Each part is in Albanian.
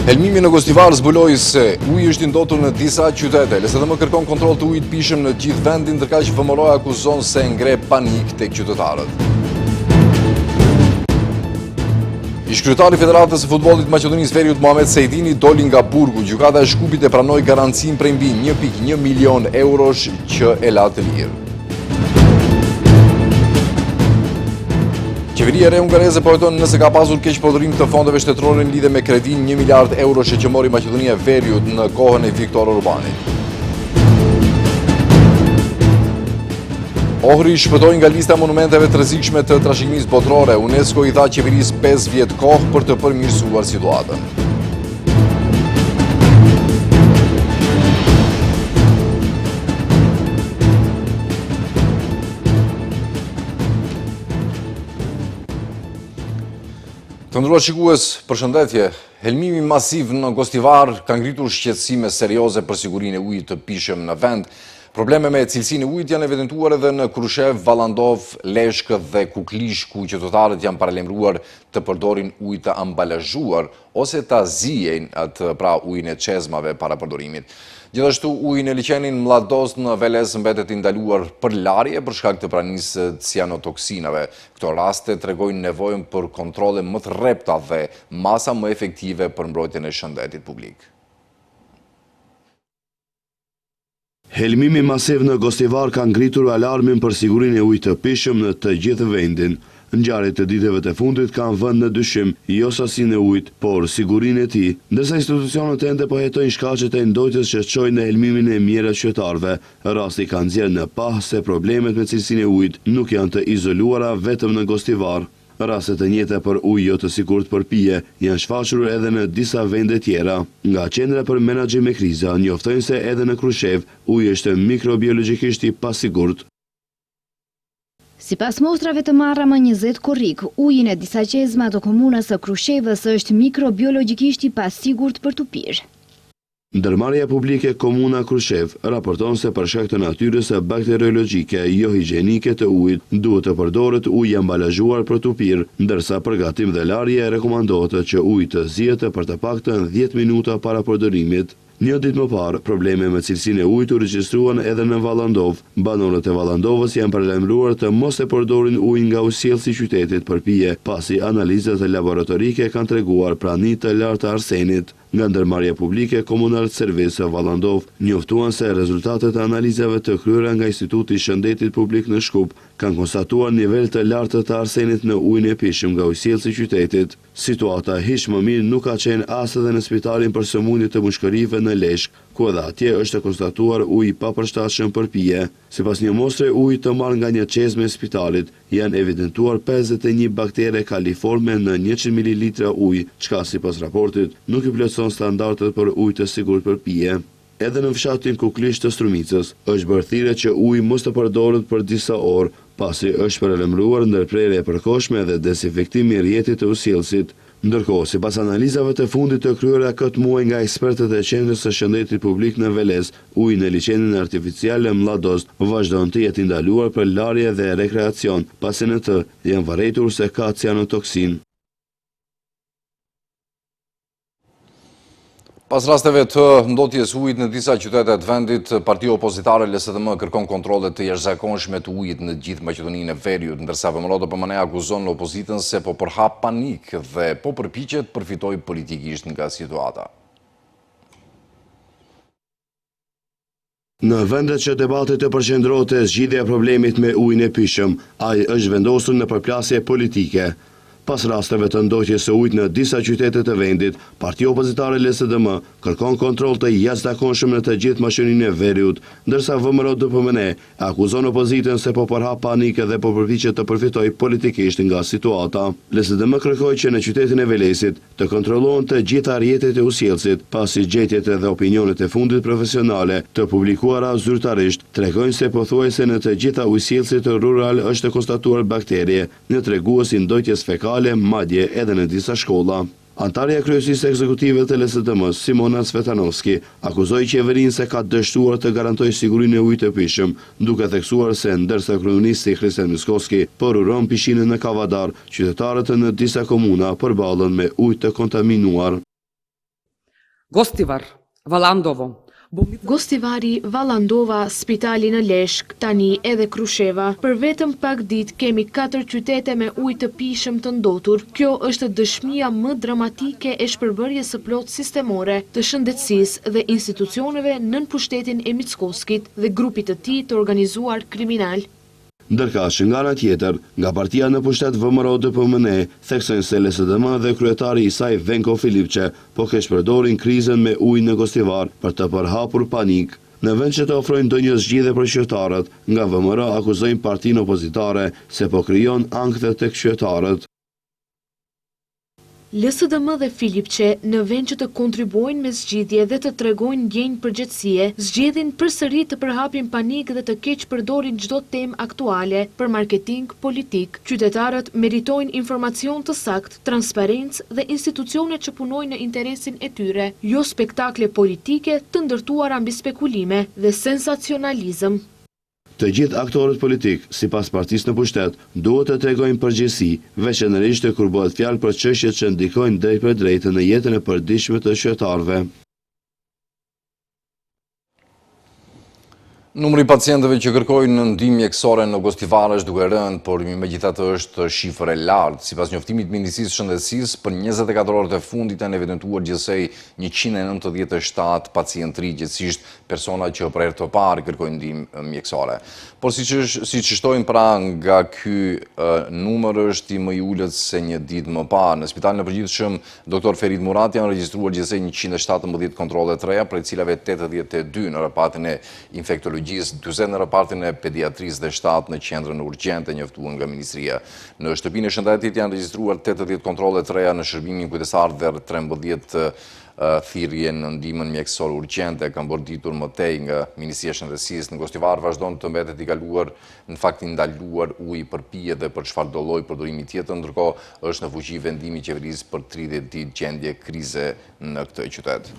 Helmimi në Gostivar zbuloi se uji është i ndotur në disa qytete. LSDM kërkon kontroll të ujit pishëm në gjithë vendin, ndërkaq VMRO akuzon se ngre panik tek qytetarët. Ish-kryetari i Federatës së Futbollit të Maqedonisë Veriut Muhamet Sejdini doli nga burgu. Gjykata e Shkupit e pranoi garancinë prej mbi 1.1 milion eurosh që e la të lirë. Qeveria e re hungareze po heton nëse ka pasur keq përdorim të fondeve shtetërore në lidhje me kredin 1 miliard eurosh që mori Maqedonia e Veriut në kohën e Viktor Orbanit. Ohri shpëtoi nga lista e monumenteve të rrezikshme të trashëgimisë botërore. UNESCO i dha qeverisë 5 vjet kohë për të përmirësuar situatën. Të nderuar shikues, përshëndetje. Helmimi masiv në Gostivar ka ngritur shqetësime serioze për sigurinë e ujit të pishëm në vend. Probleme me cilësinë e ujit janë evidentuar edhe në Krushev, Vallandov, Leshkë dhe Kuklish, ku qytetarët janë paralajmëruar të përdorin ujë të ambalazhuar ose ta ziejnë atë pra ujin e çezmave para përdorimit. Gjithashtu ujin e liçenin Mladost në Veles mbetet i ndaluar për larje për shkak të pranisë të cianotoksinave. Këto raste tregojnë nevojën për kontrolle më të rrepta dhe masa më efektive për mbrojtjen e shëndetit publik. Helmimi masiv në Gostivar ka ngritur alarmin për sigurinë e ujit të pishëm në të gjithë vendin. Ngjarjet të ditëve të fundit kanë vënë në dyshim jo sasinë e ujit, por sigurinë e tij, ndërsa institucionet ende po hetojnë shkaqet e ndojtjes që çojnë në helmimin e mirët qytetarëve. Rasti ka nxjerrë në pah se problemet me cilësinë e ujit nuk janë të izoluara vetëm në Gostivar. Raste të njëjta për ujë jo të sigurt për pije janë shfaqur edhe në disa vende tjera. Nga Qendra për Menaxhim me Kriza njoftojnë se edhe në Krushev uji është mikrobiologjikisht i pasigurt. Sipas mostrave të marra më 20 korrik, uji në disa qezma të komunës së Krushevës është mikrobiologjikisht i pasigurt për të pirë. Ndërmarrja publike Komuna Krushev raporton se për shkak të natyrës së bakteriologjike jo higjienike të ujit duhet të përdoret ujë ambalazhuar për të pirë, ndërsa për gatim dhe larje rekomandohet që uji të zihet për të paktën 10 minuta para përdorimit. Një ditë më parë, probleme me cilësinë e ujit u regjistruan edhe në Vallandov. Banorët e Vallandovës janë paralajmëruar të mos e përdorin ujin nga ujësiellësi i qytetit për pije, pasi analizat laboratorike kanë treguar prani të lartë të arsenit. Nga ndërmarrja publike Komunal Service Vallandov njoftuan se rezultatet e analizave të kryera nga Instituti i Shëndetit Publik në Shkup kanë konstatuar nivel të lartë të arsenit në ujin e pishëm nga ujësiellësi i qytetit. Situata hiç më mirë nuk ka qenë as edhe në spitalin për sëmundje të mushkërive në Leshkë, ku edhe atje është konstatuar ujë i papërshtatshëm për pije. Sipas një mostre uji të marrë nga një çezme e spitalit, janë evidentuar 51 baktere kaliforme në 100 ml ujë, çka sipas raportit nuk i plotëson standardet për ujë të sigurt për pije. Edhe në fshatin Kuklish të Strumicës është bërë thirrje që uji mos të përdoret për disa orë, pasi është paralajmëruar ndërprerje e përkohshme dhe dezinfektimi i rrjetit të ujësiellësit. Ndërkohë, sipas analizave të fundit të kryera këtë muaj nga ekspertët e Qendrës së Shëndetit Publik në Veles, uji në liçenin artificial Mladost vazhdon të jetë ndaluar për larje dhe rekreacion, pasi në të janë vërejtur se ka cianotoksin. Pas rasteve të ndotjes ujit në disa qytete të vendit, partia opozitare LSDM kërkon kontrolle të jashtëzakonshme të ujit në gjithë Maqedoninë e Veriut, ndërsa VMRO DPMN akuzon opozitën se po përhap panik dhe po përpiqet përfitojë politikisht nga situata. Në vendet që debatet të përqendrohet te zgjidhja e problemit me ujin e pishëm, ai është vendosur në përplasje politike. Pas rasteve të ndotjes së ujit në disa qytete të vendit, partia opozitare LSDM kërkon kontroll të jashtëzakonshëm në të gjithë Maqedoninë e Veriut, ndërsa VMRO DPMN akuzon opozitën se po përhap panik dhe po përpiqet të përfitojë politikisht nga situata. LSDM kërkoi që në qytetin e Velesit të kontrollohen të gjitha rrjetet e ujësiellësit, pasi gjetjet dhe opinionet e fundit profesionale të publikuara zyrtarisht tregojnë se pothuajse në të gjitha ujësiellësit rural është konstatuar bakterie në treguesin ndotjes fekale, madje edhe në disa shkolla. Antarja e kryesisë ekzekutive të LSDM-s, Simona Svetanovski, akuzoi qeverinë se ka dështuar të garantojë sigurinë e ujit të pishëm, duke theksuar se ndërsa kryeministri Hristijan Miskovski uron pishinën në Kavadar, qytetarët në disa komuna përballen me ujë të kontaminuar. Gostivar, Vallandovo. Gostivari, Vallandova, spitali në Leshk, tani edhe Krusheva. Për vetëm pak ditë kemi 4 qytete me ujë të pijshëm të ndotur. Kjo është dëshmia më dramatike e shpërbërjes së plot sistemore të shëndetësisë dhe institucioneve nën pushtetin e Mickoskit dhe grupit të tij të organizuar kriminal. Ndërka që nga ana tjetër, nga partia në pushtet VMRO-DPMN, theksojnë se LSDM dhe kryetari i saj Venko Filipçe po shpërdorin krizën me ujë në Gostivar për të përhapur panik. Në vend që të ofrojnë ndonjë zgjidhje për qytetarët, nga VMRO akuzojnë partinë opozitare se po krijon ankth tek qytetarët. LSDM dhe Filipçe, në vend që të kontribuojnë me zgjidhje dhe të tregojnë ndjenjë përgjegjësie, zgjedhin përsëri të përhapin panik dhe të keq përdorin çdo temë aktuale për marketing politik. Qytetarët meritojnë informacion të saktë, transparencë dhe institucione që punojnë në interesin e tyre, jo spektakle politike të ndërtuara mbi spekulime dhe sensacionalizëm. Të gjithë aktorët politik, sipas partisë në pushtet, duhet të tregojnë përgjegjësi, veçanërisht kur bëhet fjalë për çështjet që ndikojnë drejt për drejtë në jetën e përditshme të qytetarëve. Numri i pacientëve që kërkojnë ndihmë mjekësore në Gostivar është duke rënë, por megjithatë është shifër e lartë. Sipas njoftimit të Ministrisë së Shëndetësisë, për 24 orët e fundit janë evidentuar gjithsej 197 pacientë ri, gjithsesi persona që për herë të parë kërkojnë ndihmë mjekësore. Por siç shtojnë pra nga ky numër është i më i ulët se një ditë më parë. Në spitalin e përgjithshëm Dr. Ferit Murati janë regjistruar gjithsej 117 kontrolle të reja, prej cilave 82 në repartin e infektologjisë, 40 në repartin e pediatrisë dhe 7 në qendrën urgjente njoftuar nga Ministria. Në shtëpinë e shëndetit janë regjistruar 80 kontrolle të reja në shërbimin kujdesar dhe 13 thirrje në ndihmën mjekësore urgjente, kanë bërditur më tej nga Ministria e Shëndetësisë. Në Gostivar vazhdon të mbetet i kaluar, në fakt i ndaluar uji për pije dhe për çfarëdo lloj përdorimi tjetër, ndërkohë është në fuqi vendimi i qeverisë për 30 ditë gjendje krize në këtë qytet.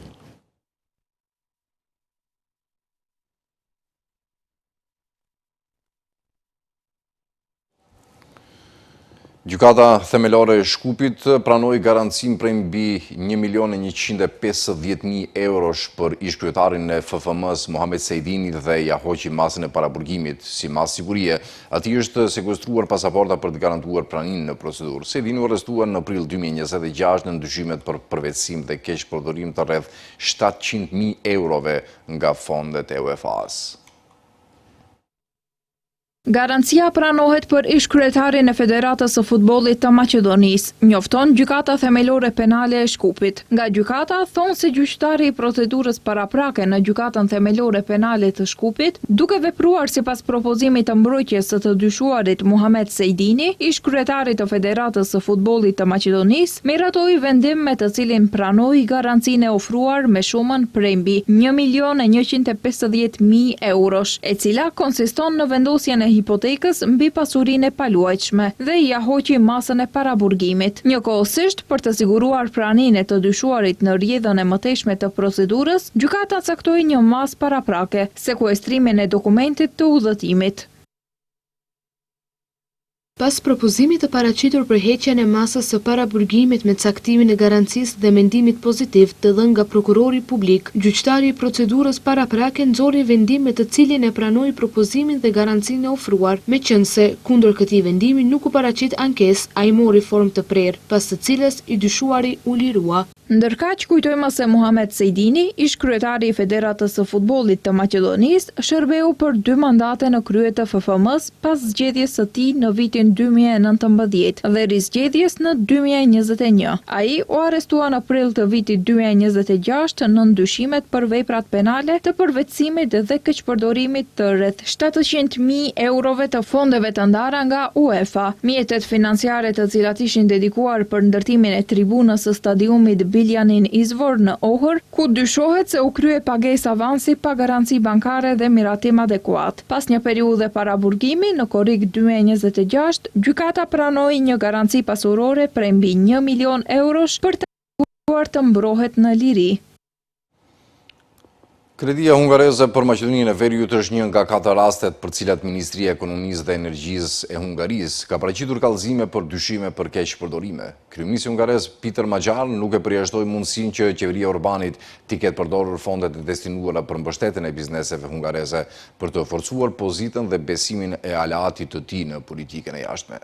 Gjykata themelore e Shkupit pranoi garancim prej mbi 1.150.000 eurosh për ish-kryetarin e FFM-s Mohamed Sejdini dhe ja hoqi masën e paraburgimit. Si masë sigurie, atij është sekuestruar pasaporta për të garantuar praninë në procedurë. Sejdini u arrestuar në prill 2026 në ndyshimet për përvetësim dhe keq përdorim të rreth 700.000 eurove nga fondet e UEFA-s. Garancia pranohet për ish-kryetarin e Federatës së Futbollit të Maqedonisë, njofton gjykata themelore penale e Shkupit. Nga gjykata thonë se gjyqtari i procedurës paraprake në gjykatën themelore penale të Shkupit, duke vepruar sipas propozimit të mbrojtjes së të dyshuarit Muhamet Sejdini, ish-kryetarit të Federatës së Futbollit të Maqedonisë, miratoi vendim me të cilin pranoi garancinë e ofruar me shumën prej mbi 1.150.000 eurosh, e cila konsiston në vendosjen e hipotekës mbi pasurinë e paluajtshme dhe ja hoqi masën e paraburgimit. Njëkohësisht, për të siguruar praninë e të dyshuarit në rrjedhën e mëtejshme të procedurës, gjykata caktoi një masë paraprake, sekuestrimin e dokumentit të udhëtimit. Pas propozimit të paraqitur për heqjen e masës së paraburgimit me caktimin e garancisë dhe mendimit pozitiv të dhënë nga prokurori publik, gjyqtari i procedurës paraprake nxori vendim me të cilin e pranoi propozimin dhe garancinë e ofruar, meqense kundër këtij vendimi nuk u paraqit ankesë, ai mori formë të prerë, pas të cilës i dyshuari u lirua. Ndërkaq kujtojmë se Muhamet Sejdini, ish-kryetari i Federatës së Futbollit të Maqedonisë, shërbeu për 2 mandate në krye të FFM-s pas zgjedhjes së tij në vitin 2019 dhe rizgjedhjes në 2021. Ai u arrestua në prill të vitit 2026 në ndyshimet për veprat penale të përvetësimit dhe keqpërdorimit të rreth 700.000 eurove të fondeve të ndara nga UEFA. Mjetet financiare të cilat ishin dedikuar për ndërtimin e tribunës së stadiumit Biljanin Izvor në Ohër, ku dyshohet se u krye pagesë avansi pa garanci bankare dhe miratim adekuat. Pas një periudhe paraburgimi, në korrik 2026, gjykata pranoi një garanci pasurore prej mbi 1 milion eurosh për të mbrohet në liri. Kredia hungareze për Maqedoninë e Veriut është një nga 4 rastet për cilat Ministria e Ekonomisë dhe Energjisë e Hungarisë ka paraqitur kallëzime për dyshime për keqpërdorime. Kryeministri hungarez Peter Magyar nuk e përjashtoi mundësinë që qeveria e Orbanit të ketë përdorur fondet e destinuara për mbështetjen e bizneseve hungareze për të forcuar pozitën dhe besimin e aleatit të tij në politikën e jashtme.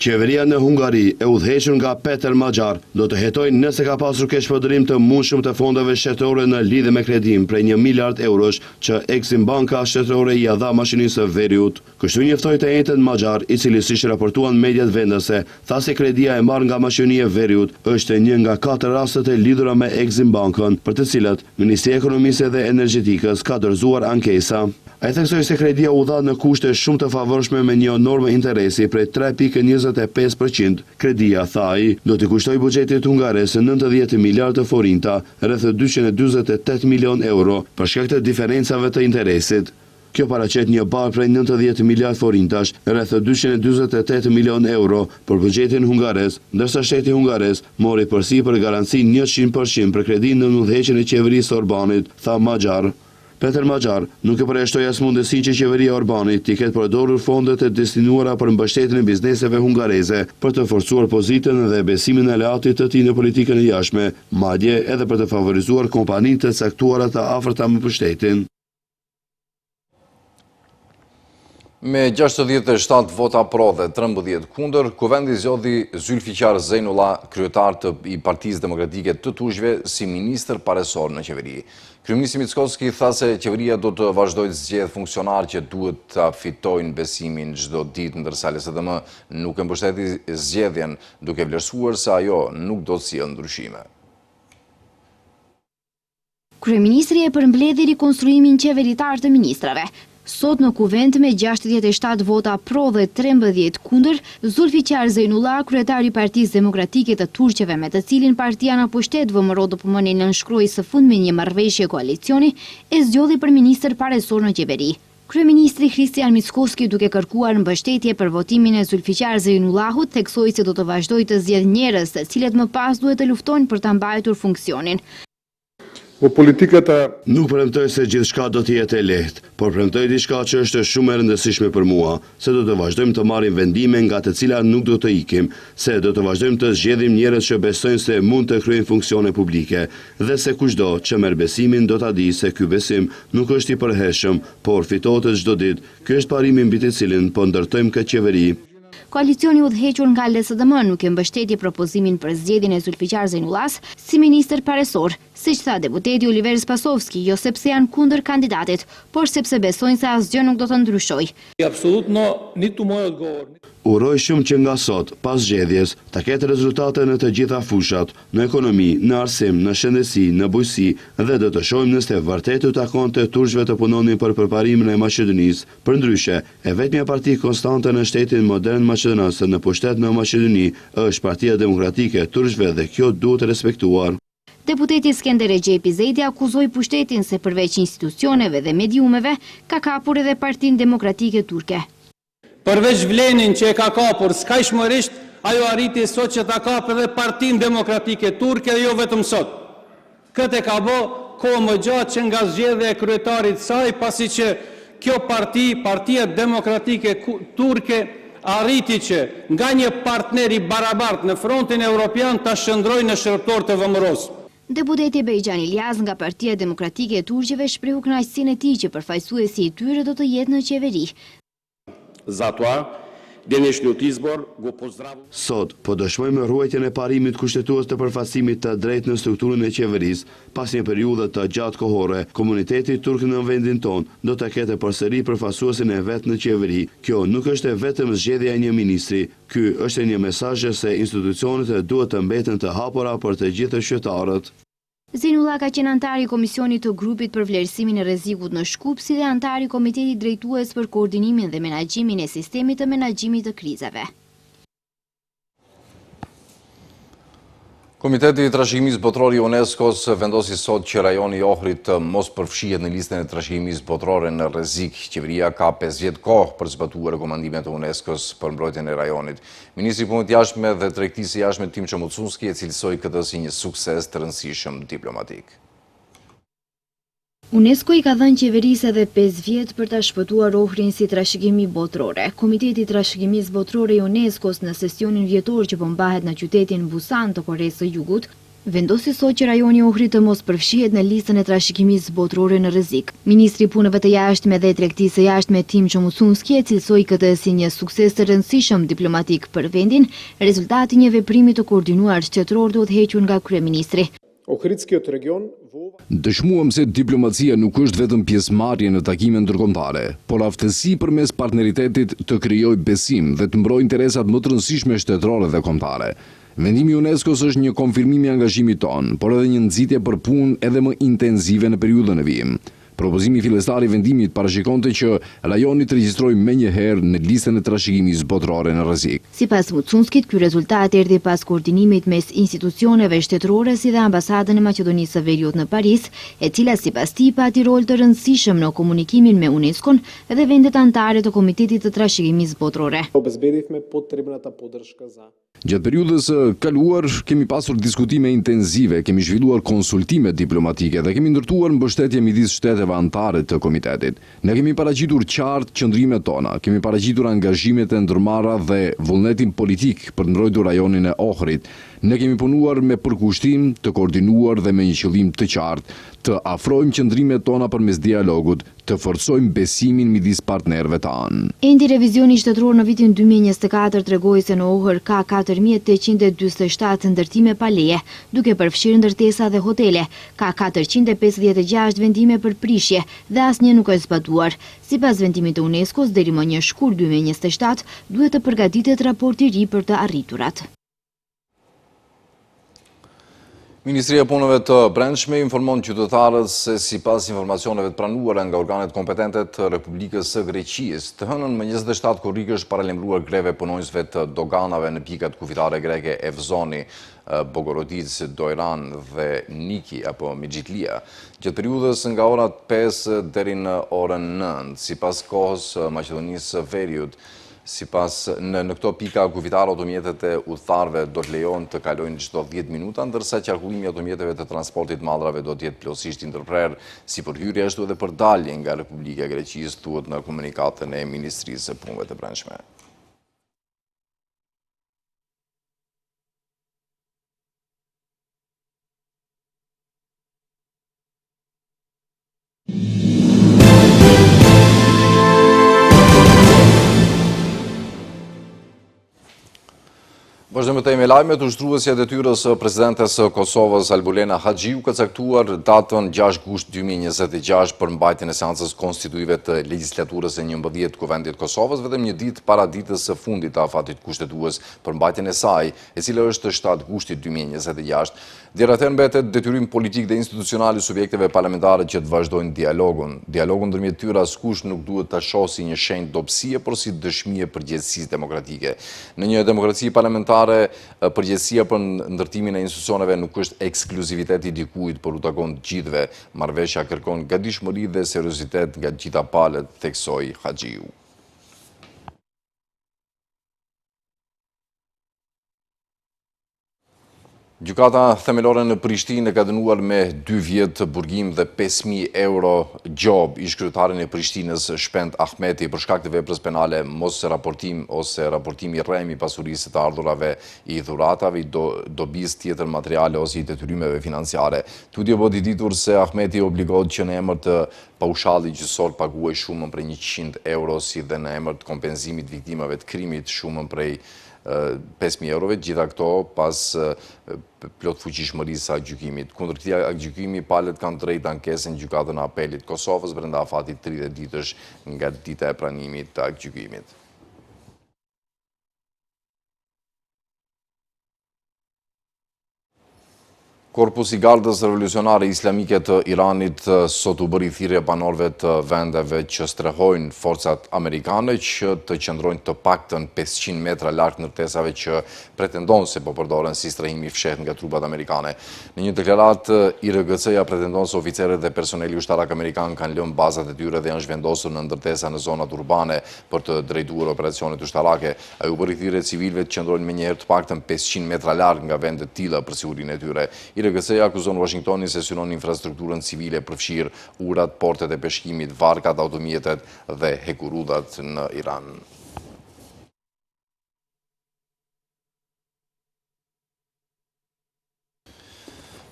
Qeveria në Hungari e udhëhequr nga Peter Magyar do të hetojë nëse ka pasur keqpërdorim të mundshëm të fondeve shtetërore në lidhje me kredimin prej 1 miliard eurosh që Exim Banka shtetërore i dha mashinisë së Veriut. Kështu njoftoi të njëjtën Magyar, i cili siç raportuan mediat vendase, tha se kredia e marrë nga mashinia e Veriut është një nga 4 rastet e lidhura me Exim Bankën, për të cilat Ministria e Ekonomisë dhe Energjetikës ka dorëzuar ankesa. Ai theksoi se kredia u dha në kushte shumë të favorshme me një normë interesi prej 3.25%. Kredia, tha ai, do t'i kushtoj buxhetit hungares 90 miliardë forinta, rreth 248 milion euro, për shkak të diferencave të interesit. Kjo paraqet një barë prej 90 miliard forintash, rreth 248 milion euro për buxhetin hungares, ndërsa shteti hungares mori përsipër garanci 100% për kredinë në udhëheqjen e qeverisë Orbanit, tha Magyar. Peter Magyar nuk e përjashtoi as mundësinë që qeveria e Orbanit të ketë përdorur fondet e destinuara për mbështetjen e bizneseve hungareze për të forcuar pozitën dhe besimin e aleatit të tij në politikën e jashtme, madje edhe për të favorizuar kompanitë të caktuara të afërta me pushtetin. Me 67 vota pro dhe 13 kundër, kuvendi zgjodhi Zylfiqar Zejnullah, kryetar i Partisë Demokratike të Turqve, si ministër paresor në qeveri. Kryeministri Mickoski tha se qeveria do të vazhdojë të zgjedhë funksionar që duhet ta fitojnë besimin çdo ditë, ndërsa LSDM nuk e mbështeti zgjedhjen, duke vlerësuar se ajo nuk do të sjellë ndryshime. Kryeministri e përmbledhi rikonstruimin qeveritar të ministrave. Sot në kuvend me 67 vota pro dhe 13 kundër, Zülfiqar Zejnullah, kryetari i Partisë Demokratike të Turqeve, me të cilin partia në pushtet VMRO DPM-ni nënshkroi së fundmi një marrëveshje koalicioni, e zgjodhi për ministër paresor në qeveri. Kryeministri Kristian Mickoski, duke kërkuar mbështetje për votimin e Zülfiqar Zejnullahut, theksoi se do të vazhdojë të zgjedhë njerëz të cilët më pas duhet të luftojnë për ta mbajtur funksionin. Nuk premtoj se gjithçka do të jetë e lehtë, por premtoj diçka që është shumë e rëndësishme për mua, se do të vazhdojmë të marrim vendime nga të cilat nuk do të ikim, se do të vazhdojmë të zgjedhim njerëz që besojnë se mund të kryejnë funksione publike, dhe se kushdo që merr besimin do ta di se ky besim nuk është i përhershëm, por fitohet çdo ditë. Ky është parimi mbi të cilin po ndërtojmë këtë qeveri. Koalicioni udhëhequr nga LSDM nuk e mbështeti propozimin për zgjedhjen e Zülfiqar Zejnullahs si ministër paresor, siç tha deputeti Oliver Spasovski, jo sepse janë kundër kandidatit, por sepse besojnë se asgjë nuk do të ndryshojë. Uroj shumë që nga sot, pas zgjedhjes, ta ketë rezultate në të gjitha fushat, në ekonomi, në arsim, në shëndetësi, në bujqësi, dhe do të shohim nëse vërtet u takon të turqve të punonin për përparimin e Maqedonisë. Përndryshe, e vetmja parti konstante në shtetin modern maqedonës në pushtet në Maqedoni është Partia Demokratike e Turqve dhe kjo duhet respektuar. Deputeti Skender Recep Zejdi akuzoi pushtetin se përveç institucioneve dhe mediumeve, ka kapur edhe Partinë Demokratike Turke. Përveç vlenin që e ka kapur skajshmërisht, ajo arriti sot që ta kapë edhe Partinë Demokratike Turke dhe jo vetëm sot. Këtë e ka bë kohë më gjatë që nga zgjedhja e kryetarit saj, pasi që kjo Partia Demokratike Turke, arriti që nga një partner i barabart në frontin evropian ta shndrojë në shërbëtor të VMRO-s. Deputeti Bejxhan Ilyas nga Partia Demokratike e Turqeve shprehu kënaqësinë e tij që përfaqësuesi i tyre do të jetë në qeveri. Sot, po dëshmojmë ruajtjen e parimit kushtetues të përfaqësimit të drejtë në strukturën e qeverisë, pas një periudhe të gjatë kohore, komuniteti turk në vendin ton do të ketë përsëri përfaqësuesin e vet në qeveri. Kjo nuk është vetëm zgjedhja e një ministri, ky është një mesazh se institucionet duhet të mbeten të hapura për të gjithë qytetarët. Zejnullah ka qenë antar i komisionit të grupit për vlerësimin e rrezikut në Shkup, si dhe antar i komitetit drejtues për koordinimin dhe menaxhimin e sistemit të menaxhimit të krizave. Komiteti i Trashëgimisë Botërore i UNESCO-s vendosi sot që rajoni i Ohrit të mos përfshihet në listën e trashëgimisë botërore në rrezik. Qeveria ka 5 vjet kohë për zbatuar rekomandimet e UNESCO-s për mbrojtjen e rajonit. Ministri i Punëve të Jashtme dhe Tregtisë së Jashtme Timço Mucunski e cilësoi këtë si një sukses të rëndësishëm diplomatik. UNESCO i ka dhënë qeverisë edhe 5 vjet për ta shpëtuar Ohrin si trashëgimi botërore. Komiteti i Trashëgimisë Botërore i UNESCO-s në sesionin vjetor që po mbahet në qytetin Busan të Koresë së Jugut, vendosi sot që rajoni i Ohrit të mos përfshihet në listën e trashëgimisë botërore në rrezik. Ministri i Punëve të Jashtme dhe Tregtisë së Jashtme Timço Mucunski e cilësoi këtë si një sukses të rëndësishëm diplomatik për vendin, rezultati një veprimi të koordinuar shtetëror duhet hequr nga kryeministri. Dëshmuam se diplomacia nuk është vetëm pjesëmarrje në takime ndërkombëtare, por aftësi përmes partneritetit të krijojë besim dhe të mbrojë interesat më të rëndësishme shtetërore dhe kombëtare. Vendimi i UNESCO-s është një konfirmim i angazhimit ton, por edhe një nxitje për punë edhe më intensive në periudhën e vijim. Propozimi fillestar i vendimit parashikonte që rajoni të regjistrojë menjëherë në listën e trashëgimisë botërore në rrezik. Sipas Mucunskit, ky rezultat erdhi pas koordinimit mes institucioneve shtetërore si dhe ambasadën e Maqedonisë së Veriut në Paris, e cila sipas tij pati rol të rëndësishëm në komunikimin me UNESCO-n dhe vendet anëtare të Komitetit të Trashëgimisë Botërore. Gjatë periudhës së kaluar kemi pasur diskutime intensive, kemi zhvilluar konsultime diplomatike dhe kemi ndërtuar mbështetje midis shteteve anëtare të komitetit. Ne kemi paraqitur qartë qëndrimet tona, kemi paraqitur angazhimet e ndërmarra dhe vullnetin politik për të mbrojtur rajonin e Ohrit. Ne kemi punuar me përkushtim, të koordinuar dhe me një qëllim të qartë, të afrojmë qëndrimet tona përmes dialogut, të forcojmë besimin midis partnerëve tanë. Endi revizioni shtetëror në vitin 2024 tregoi se në Ohër ka 4847 ndërtime pa leje, duke përfshirë ndërtesa dhe hotele. Ka 456 vendime për prishje dhe asnjë nuk është zbatuar. Sipas vendimit të UNESCO-s, deri më 1 shkurt 2027 duhet të përgatitet raporti i ri për të arriturat. Ministria e Punëve të Brendshme informon qytetarët se sipas informacioneve të pranuara nga organet kompetente të Republikës së Greqisë, të hënën më 27 korrikësh paralajmëruar greve punonjësve të doganave në pikat kufitare greke Evzoni, Bogorodic, Dojran dhe Niki apo Mixhitlia. Gjatë periudhës nga ora 5 deri në orën 9, sipas kohës Maqedonisë së Veriut, në këto pika kufitare automjetet e udhëtarëve do të lejohen të kalojnë çdo 10 minuta, ndërsa qarkullimi i automjeteve të transportit mallrave do të jetë plotësisht i ndërprerë, si për hyrje ashtu edhe për dalje nga Republika e Greqisë, thuhet në komunikatën e Ministrisë së Punëve të Brendshme. Vazhdojmë të me lajmet. Ushtruesja e detyrës së presidentes së Kosovës Albulena Haxhiu ka caktuar datën 6 gusht 2026 për mbajtjen e seancës konstituive të legjislaturës së 11 Kuvendit të Kosovës, vetëm një ditë para ditës së fundit të afatit kushtetues për mbajtjen e saj, e cila është 7 gushtit 2026. Deri atëherë mbetet detyrim politik dhe institucional i subjekteve parlamentare që të vazhdojnë dialogun. Dialogun ndërmjet tyre askush nuk duhet ta shohë si një shenjë dobësie, por si dëshmi e përgjegjësisë demokratike. Në një demokraci parlamentare, përgjegjësia për ndërtimin e institucioneve nuk është ekskluzivitet i dikujt, por u takon të gjithëve. Marrëveshja kërkon gatishmëri dhe seriozitet nga të gjitha palët, theksoi Haxhiu. Gjykata themelore në Prishtinë ka dënuar me 2 vjet burgim dhe 5.000 euro gjob ish-kryetarin e Prishtinës Shpend Ahmeti për shkak të veprës penale mos raportim ose raportimi rrem i pasurisë të ardhurave i dhuratave, i dobisë tjetër materiale ose i detyrimeve financiare. Tutje po ditur se Ahmeti obligohet që në emër të paushallit gjyqësor paguaj shumën prej 100 euro, si dhe në emër të kompenzimit viktimave të krimit shumën prej 5.000 eurove, gjitha këto pas plot fuqishmërisë së gjykimit. Kundër këtij gjykimi, palët kanë drejtë ankesën gjykatën e apelit Kosovës brenda afatit 30 ditësh nga dita e pranimit të gjykimit. Korpusi Gardës Revolucionare Islamike të Iranit sot u bëri thirrje banorëve të vendeve që strehojnë forcat amerikane që të qëndrojnë të paktën 500 metra larg ndërtesave që pretendon se po përdoren si strehimi i fshehtë nga trupat amerikane. Në një deklaratë, IRGC-ja pretendon se oficerët dhe personeli ushtarak amerikan kanë lënë bazat e tyre dhe janë zhvendosur në ndërtesa në zonat urbane për të drejtuar operacionet ushtarake. Ai u bëri thirrje civilëve të qëndrojnë menjëherë të paktën 500 metra larg nga vende të tilla për sigurinë e tyre. IRGC-ja akuzon Washingtonin se synon infrastrukturën civile përfshirë urat, portet e peshkimit, varkat, automjetet dhe hekurudat në Iran.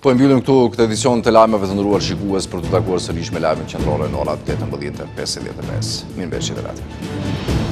Po e mbyllim këtu këtë edicion të lajmeve të nderuar shikues për të takuar sërish me lajmet qendrore në orat 18:55. Mirëmbërgjitje të vetë.